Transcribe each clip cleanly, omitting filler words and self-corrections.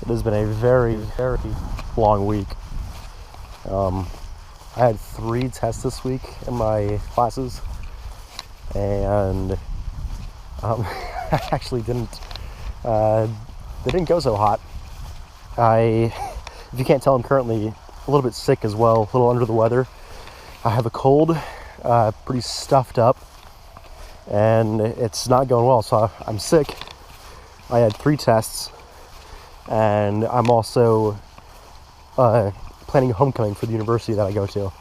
It has been a very, very long week. I had 3 tests this week in my classes, and I actually didn't. They didn't go so hot. If you can't tell, I'm currently a little bit sick as well, a little under the weather. I have a cold, pretty stuffed up, and it's not going well. So I'm sick. I had 3 tests, and I'm also planning homecoming for the university that I go to.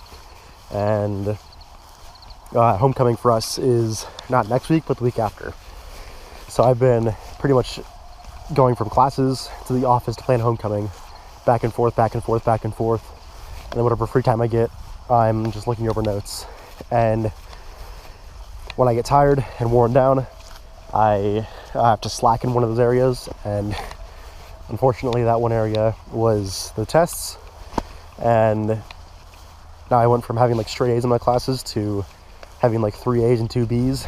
And homecoming for us is not next week, but the week after. So I've been pretty much going from classes to the office to plan homecoming, back and forth, back and forth, back and forth. And then whatever free time I get, I'm just looking over notes. And when I get tired and worn down, I have to slack in one of those areas. And unfortunately, that one area was the tests. And now I went from having like straight A's in my classes to having like 3 A's and 2 B's.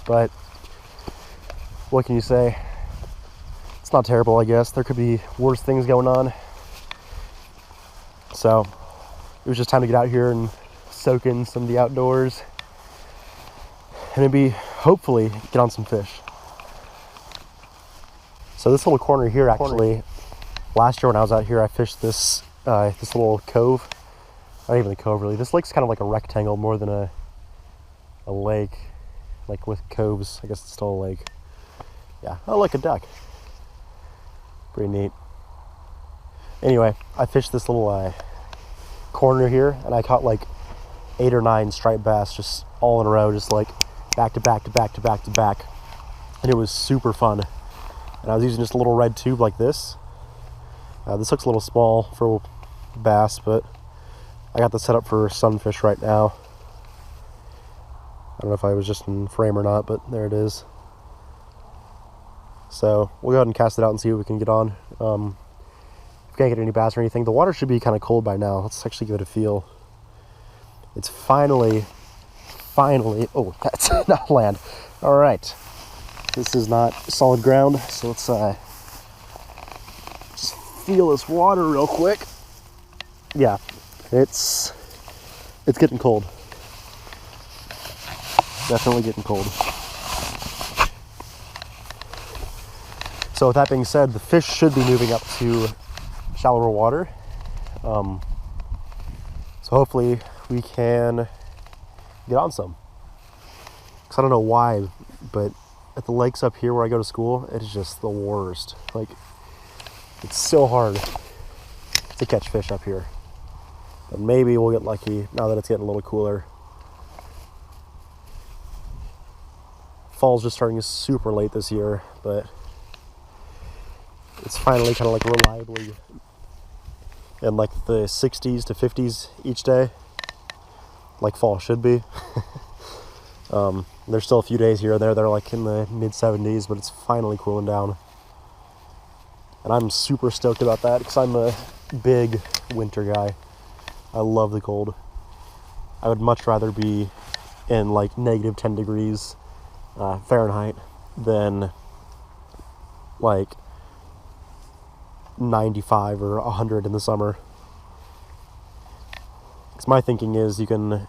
But what can you say? It's not terrible, I guess. There could be worse things going on. So it was just time to get out here and soak in some of the outdoors and maybe, hopefully, get on some fish. So this little corner here, actually, last year when I was out here, I fished this little cove. Not even a cove, really. This lake's kind of like a rectangle more than a lake, like with coves. I guess it's still a lake. Yeah, oh, like a duck. Pretty neat. Anyway, I fished this little corner here, and I caught like 8 or 9 striped bass just all in a row, just like back to back to back to back to back. And it was super fun. And I was using just a little red tube like this. This looks a little small for bass, but I got this set up for sunfish right now. I don't know if I was just in frame or not, but there it is. So we'll go ahead and cast it out and see what we can get on. If we can't get any bass or anything, the water should be kind of cold by now. Let's actually give it a feel. It's finally, oh, that's not land. All right. This is not solid ground, so let's just feel this water real quick. Yeah, it's getting cold. Definitely getting cold. So with that being said, the fish should be moving up to shallower water. So hopefully we can get on some. Because I don't know why, but at the lakes up here where I go to school, it is just the worst. Like, it's so hard to catch fish up here. But maybe we'll get lucky now that it's getting a little cooler. Fall's just starting super late this year, but it's finally kind of like reliably in like the 60s to 50s each day, like fall should be. There's still a few days here and there that are like in the mid 70s, but it's finally cooling down. And I'm super stoked about that because I'm a big winter guy. I love the cold. I would much rather be in like negative 10 degrees Fahrenheit than like 95 or 100 in the summer. Because my thinking is you can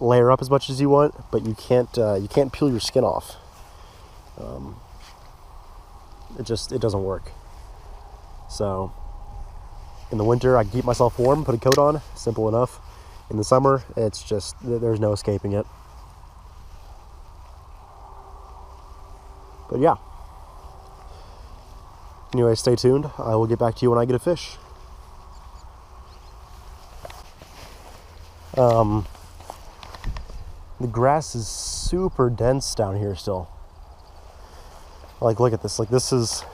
layer up as much as you want, but you can't peel your skin off. It doesn't work. So in the winter I can keep myself warm, put a coat on, simple enough. In the summer, it's just, there's no escaping it. But yeah. Anyway, stay tuned. I will get back to you when I get a fish. The grass is super dense down here still. Like, look at this. Like, this is,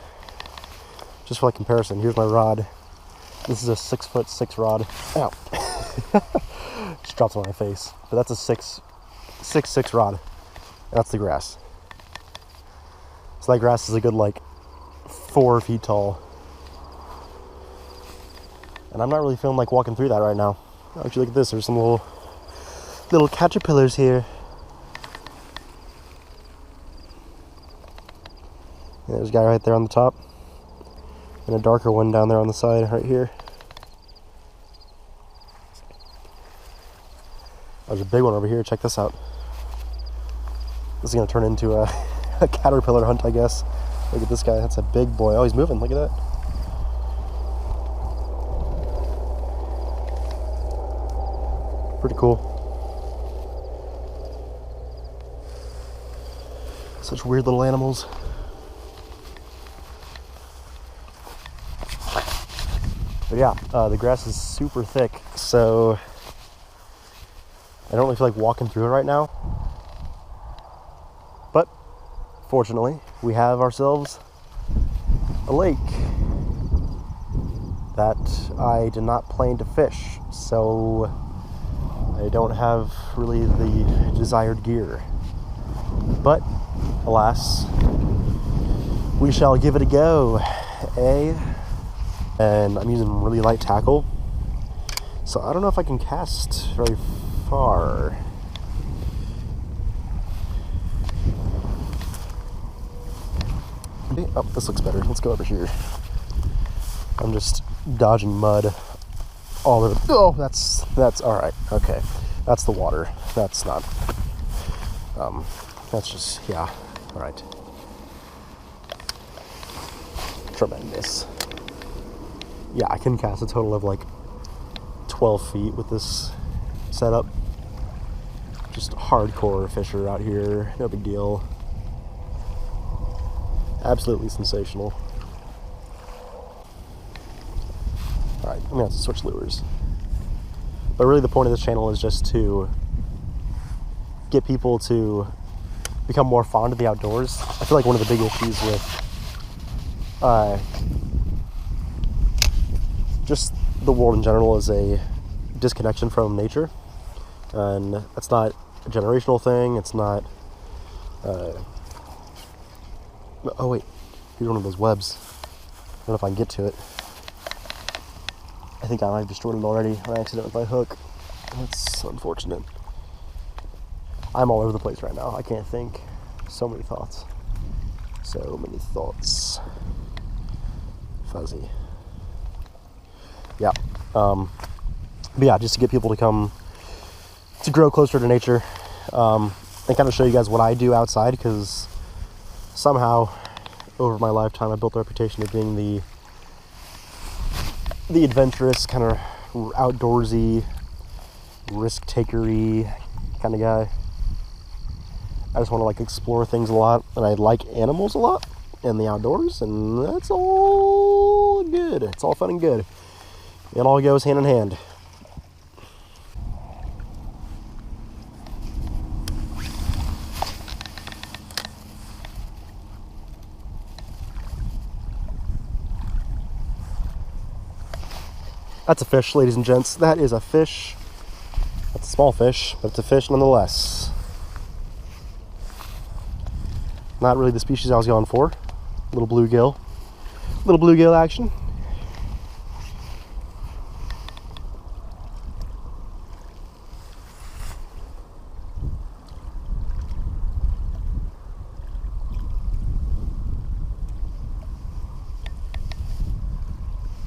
just for like comparison, here's my rod. This is a 6'6" rod. Ow. Just dropped on my face. But that's a 6'6" rod. And that's the grass. So that grass is a good like 4 feet tall. And I'm not really feeling like walking through that right now. Actually, look at this. There's some little caterpillars here. Yeah, there's a guy right there on the top. and a darker one down there on the side right here. There's a big one over here. Check this out. This is going to turn into a, a caterpillar hunt, I guess. Look at this guy. That's a big boy. Oh, he's moving. Look at that. Pretty cool. Such weird little animals. But yeah, the grass is super thick, so I don't really feel like walking through it right now. But fortunately, we have ourselves a lake that I did not plan to fish, so I don't have really the desired gear. But alas, we shall give it a go, eh? And I'm using really light tackle, so I don't know if I can cast very far. Oh, this looks better. Let's go over here. I'm just dodging mud all over. Oh, that's all right. Okay, that's the water. That's not. That's just, yeah. All right. Tremendous. Yeah, I can cast a total of like 12 feet with this setup. Just hardcore fisher out here. No big deal. Absolutely sensational. Alright, I'm gonna have to switch lures. But really the point of this channel is just to get people to become more fond of the outdoors. I feel like one of the big issues with just the world in general is a disconnection from nature. And that's not a generational thing. It's not... oh wait, here's one of those webs. I don't know if I can get to it. I think I might have destroyed it already by accident with my hook. That's unfortunate. I'm all over the place right now. I can't think. So many thoughts. So many thoughts. Fuzzy. Yeah. But yeah, just to get people to come to grow closer to nature, and kind of show you guys what I do outside, because somehow over my lifetime I built a reputation of being the adventurous, kind of outdoorsy, risk-takery kind of guy. I just want to like explore things a lot, and I like animals a lot and the outdoors, and that's all good. It's all fun and good. It all goes hand in hand. That's a fish, ladies and gents. That is a fish. That's a small fish, but it's a fish nonetheless. Not really the species I was going for. Little bluegill. Little bluegill action.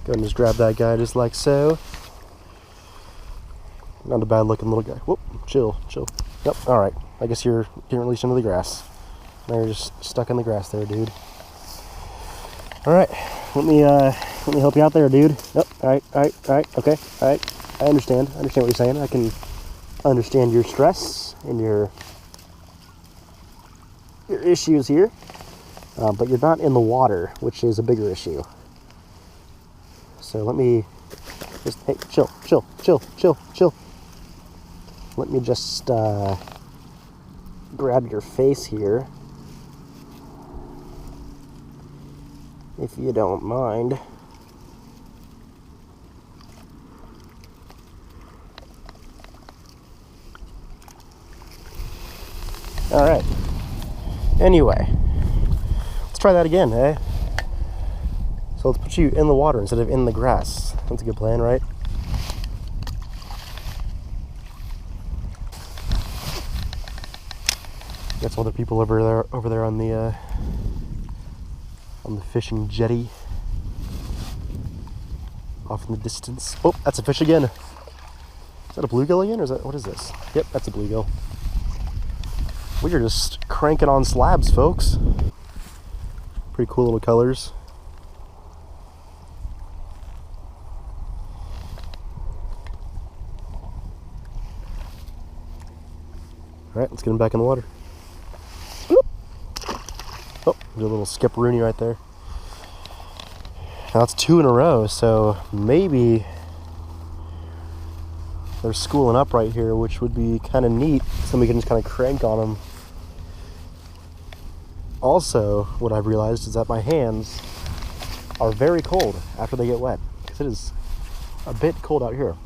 Go and just grab that guy just like so. Not a bad looking little guy. Whoop, chill. Yep, alright. I guess you're getting released into the grass. Now you're just stuck in the grass there, dude. Alright, let me help you out there, dude. Yep, alright, okay, alright. I understand what you're saying. I can understand your stress and your issues here. But you're not in the water, which is a bigger issue. So let me just, hey, chill. Let me just grab your face here, if you don't mind. All right. Anyway, let's try that again, eh? So let's put you in the water instead of in the grass. That's a good plan, right? Got some other people over there on the fishing jetty. off in the distance. Oh, that's a fish again. Is that a bluegill again, or is that, what is this? Yep, that's a bluegill. We are just cranking on slabs, folks. Pretty cool little colors. All right, let's get him back in the water. Oh, there's a little skipperoonie right there. Now that's 2 in a row, so maybe they're schooling up right here, which would be kind of neat. So we can just kind of crank on them. Also, what I've realized is that my hands are very cold after they get wet, because it is a bit cold out here.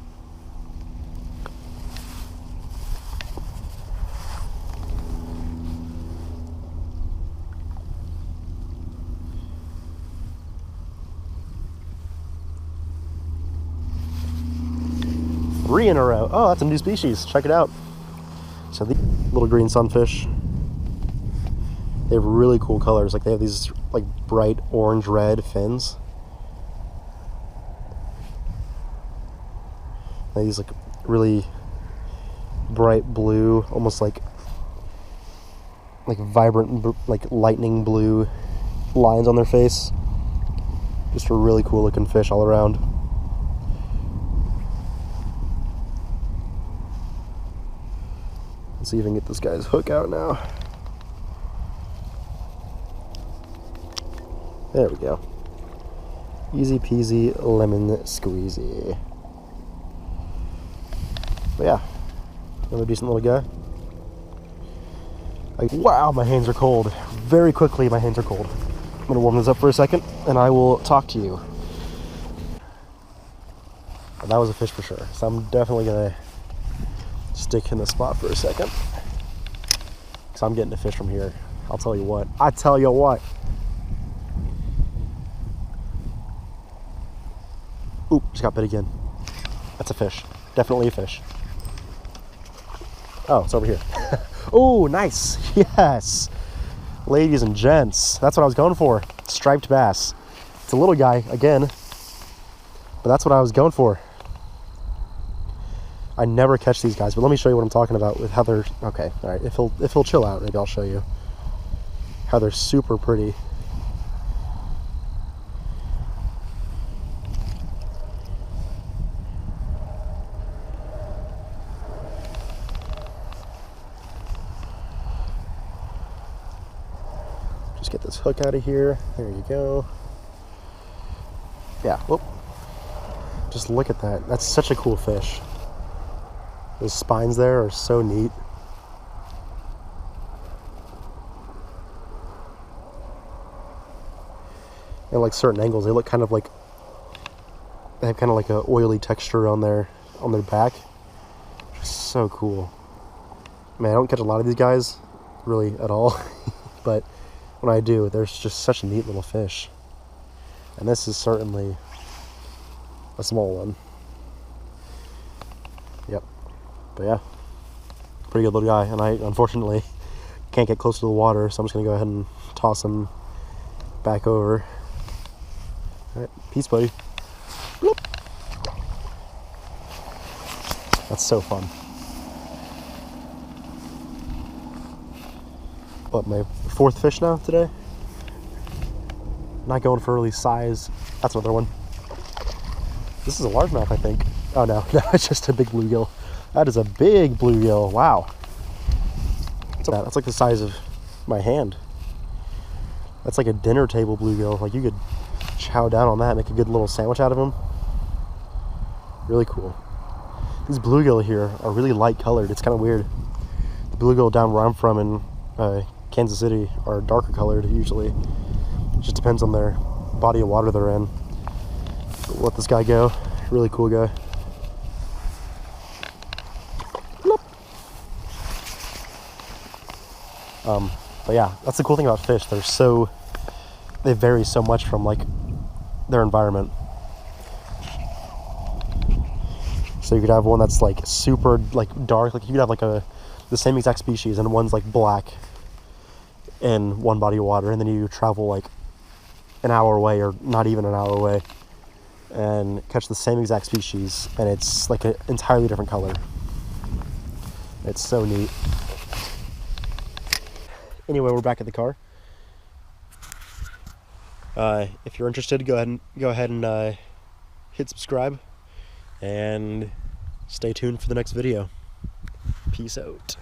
Three in a row. Oh, that's a new species. Check it out. So the little green sunfish. They have really cool colors. Like they have these like bright orange red fins. They have these like really bright blue, almost like vibrant, like lightning blue lines on their face. Just a really cool looking fish all around. Let's see if I can get this guy's hook out now. There we go. Easy peasy lemon squeezy. But yeah, another decent little guy. Wow, my hands are cold. Very quickly, my hands are cold. I'm gonna warm this up for a second, and I will talk to you. But that was a fish for sure, so I'm definitely gonna stick in the spot for a second. So I'm getting a fish from here. I'll tell you what. I tell you what. Oop, just got bit again. That's a fish. Definitely a fish. Oh, it's over here. Oh, nice. Yes. Ladies and gents, that's what I was going for. Striped bass. It's a little guy again, but that's what I was going for. I never catch these guys, but let me show you what I'm talking about with how they're, okay, all right, if he'll chill out, maybe I'll show you how they're super pretty. Just get this hook out of here. There you go. Yeah, whoop. Just look at that. That's such a cool fish. Those spines there are so neat. And like certain angles, they look kind of like, they have kind of like a oily texture on their back. Just so cool. Man, I don't catch a lot of these guys, really, at all. But when I do, there's just such a neat little fish. And this is certainly a small one. Yep. But yeah, pretty good little guy. And I unfortunately can't get close to the water, so I'm just gonna go ahead and toss him back over. All right, peace, buddy. Bloop. That's so fun. What, my 4th fish now today? Not going for early size. That's another one. This is a largemouth, I think. Oh no, no, it's just a big bluegill. That is a big bluegill. Wow. That's like the size of my hand. That's like a dinner table bluegill. Like you could chow down on that, make a good little sandwich out of them. Really cool. These bluegill here are really light colored. It's kind of weird. The bluegill down where I'm from in Kansas City are darker colored usually. It just depends on their body of water they're in. But let this guy go. Really cool guy. But yeah, that's the cool thing about fish. They vary so much from like their environment. So you could have one that's like super like dark, like you could have like the same exact species and one's like black in one body of water, and then you travel like an hour away or not even an hour away and catch the same exact species, and it's like an entirely different color. It's so neat. Anyway, we're back at the car. If you're interested, go ahead and hit subscribe, and stay tuned for the next video. Peace out.